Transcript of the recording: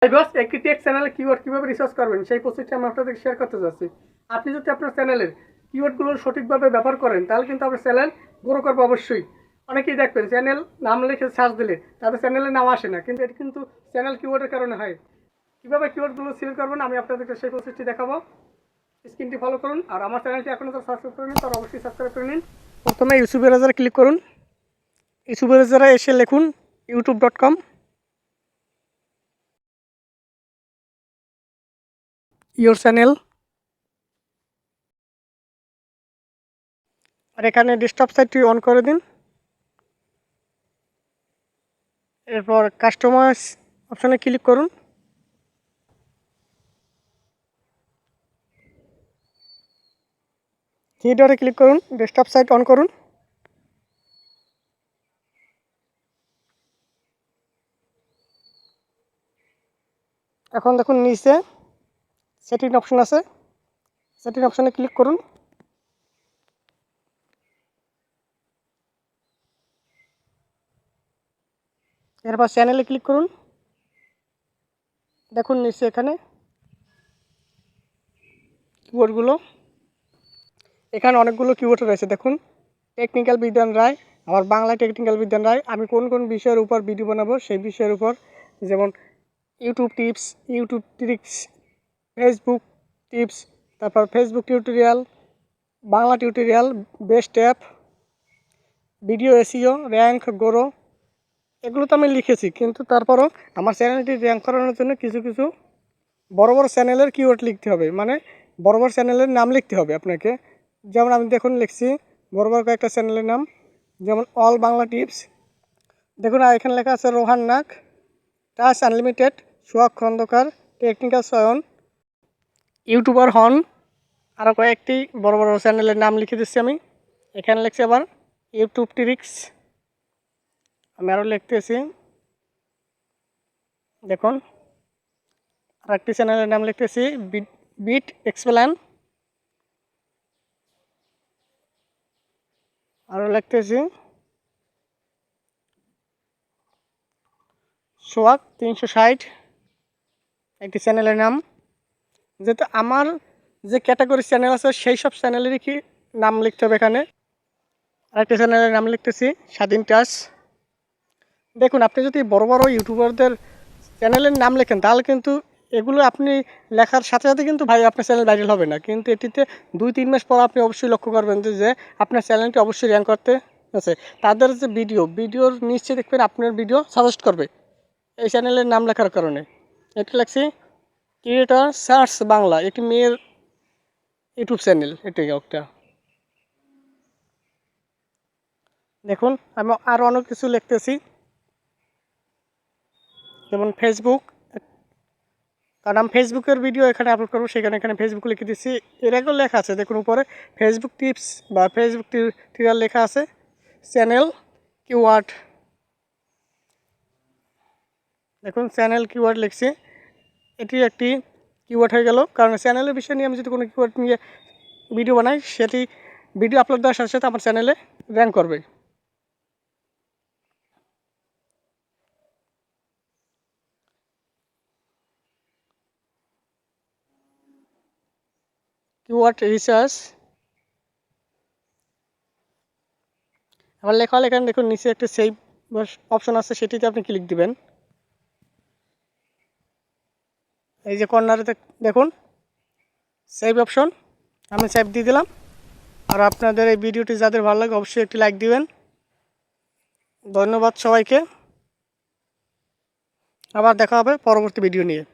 Viewers, একটি text চ্যানেলে keyword কিভাবে রিসার্চ করবেন সেই প্রসেসটি আমি আপনাদের শেয়ার করতে যাচ্ছি। আপনি যদি আপনার চ্যানেলের কিওয়ার্ডগুলো সঠিকভাবে ব্যবহার করেন তাহলে কিন্তু আপনার চ্যানেল গ্রো করবে অবশ্যই। অনেকেই দেখবেন চ্যানেল নাম লিখে সার্চ দিলে তাদের চ্যানেলের নাম আসে না, কিন্তু এটি কিন্তু চ্যানেল কিওয়ার্ডের কারণে হয়। কীভাবে কিওয়ার্ডগুলো সিলেক্ট করবেন আমি আপনাদেরকে সেই প্রসেসটি দেখাবো। স্ক্রিনটি ফলো করুন, আর আমার চ্যানেলটি এখনও তো সাবস্ক্রাইব করে নিন, তার অবশ্যই সাবস্ক্রাইব করে নিন। প্রথমে ইউটিউব ব্রাউজারে ক্লিক করুন। ইউটিউব ব্রাউজারে এসে লিখুন youtube.com। ইয়োর চ্যানেল, আর এখানে ডেস্কটপ সাইটটি অন করে দিন। এরপর কাস্টমাইজ অপশানে ক্লিক করুন। থ্রি ডটে ক্লিক করুন, ডেস্কটপ সাইট অন করুন। এখন দেখুন নিচে সেটিং অপশন আছে, সেটিং অপশানে ক্লিক করুন। এরপর চ্যানেলে ক্লিক করুন। দেখুন নিচে এখানে কিওয়ার্ডগুলো, এখানে অনেকগুলো কিওয়ার্ড রয়েছে। দেখুন টেকনিক্যাল বিধান রায়, আবার বাংলা টেকনিক্যাল বিধান রায়। আমি কোন কোন বিষয়ের উপর ভিডিও বানাবো সেই বিষয়ের উপর, যেমন YouTube tips, YouTube tricks, Facebook tips, তারপর Facebook tutorial, Bangla tutorial, best app, video SEO, rank grow, এগুলো তো আমি লিখেছি, কিন্তু তারপরও আমার চ্যানেলটি র্যাঙ্ক করানোর জন্য কিছু কিছু বড় বড় চ্যানেলের কিওয়ার্ড লিখতে হবে, মানে বড় বড় চ্যানেলের নাম লিখতে হবে আপনাকে। যেমন আমি দেখুন লিখছি বড় বড় কয়েকটা চ্যানেলের নাম, যেমন অল বাংলা টিপস। দেখুন আর এখানে লেখা আছে রোহান নাক, টাচ আনলিমিটেড, সোহাগ খন্দকার, টেকনিক্যাল চয়ন, ইউটিউবার হন। আরও কয়েকটি বড় বড় চ্যানেলের নাম লিখে দিচ্ছি আমি। এখানে লিখছি আবার ইউটিউব ট্রিক্স। আমি আরও লিখতেছি, দেখুন আর একটি চ্যানেলের নাম লিখতেছি বিট এক্সপ্লেন। আরও লিখতেছি সোহাগ 360, একটি চ্যানেলের নাম। যেহেতু আমার যে ক্যাটাগরি চ্যানেল আছে সেই সব চ্যানেলেরই কি নাম লিখতে হবে এখানে। আরেকটি চ্যানেলের নাম লিখতেছি স্বাধীন টাচ। দেখুন আপনি যদি বড় বড় ইউটিউবারদের চ্যানেলের নাম লেখেন তাহলে কিন্তু এগুলো আপনি লেখার সাথে সাথে কিন্তু ভাই আপনার চ্যানেল ভাইরাল হবে না, কিন্তু এটিতে 2-3 মাস পর আপনি অবশ্যই লক্ষ্য করবেন যে আপনার চ্যানেলটি অবশ্যই র্যাঙ্ক করতে আছে। তাদের যে ভিডিওর নিচে দেখবেন আপনার ভিডিও সাজেস্ট করবে এই চ্যানেলের নাম লেখার কারণে। এটা লাগছে ক্রিয়েটর সার্চ বাংলা, একটি মেয়ের ইউটিউব চ্যানেল, এটাই একটা। দেখুন আমি আরও অনেক কিছু লিখতেছি, যেমন ফেসবুক, কারণ আমি ফেসবুকের ভিডিও এখানে আপলোড করবো, সেখানে এখানে ফেসবুক লিখে দিচ্ছি। এর আগেও লেখা আছে, দেখুন উপরে ফেসবুক টিপস বা ফেসবুক টিউটোরিয়াল লেখা আছে। চ্যানেল কিওয়ার্ড, দেখুন চ্যানেল কিওয়ার্ড লিখছি, এটি একটি কিওয়ার্ড হয়ে গেল। কারণ চ্যানেলের বিষয় নিয়ে আমি যদি কোনো কিওয়ার্ড নিয়ে ভিডিও বানাই, সেটি ভিডিও আপলোড দেওয়ার সাথে সাথে আমার চ্যানেলে র্যাঙ্ক করবে। কিওয়ার্ড রিসার্চ, আবার লেখা হলে এখানে দেখুন নিচে একটা সেভ অপশন আছে, সেটিতে আপনি ক্লিক দিবেন। এই যে কর্নারে দেখুন সেভ অপশন, আমি সেভ দিয়ে দিলাম। আর আপনাদের এই ভিডিওটি যাদের ভালো লাগে অবশ্যই একটি লাইক দিবেন। ধন্যবাদ সবাইকে, আবার দেখা হবে পরবর্তী ভিডিও নিয়ে।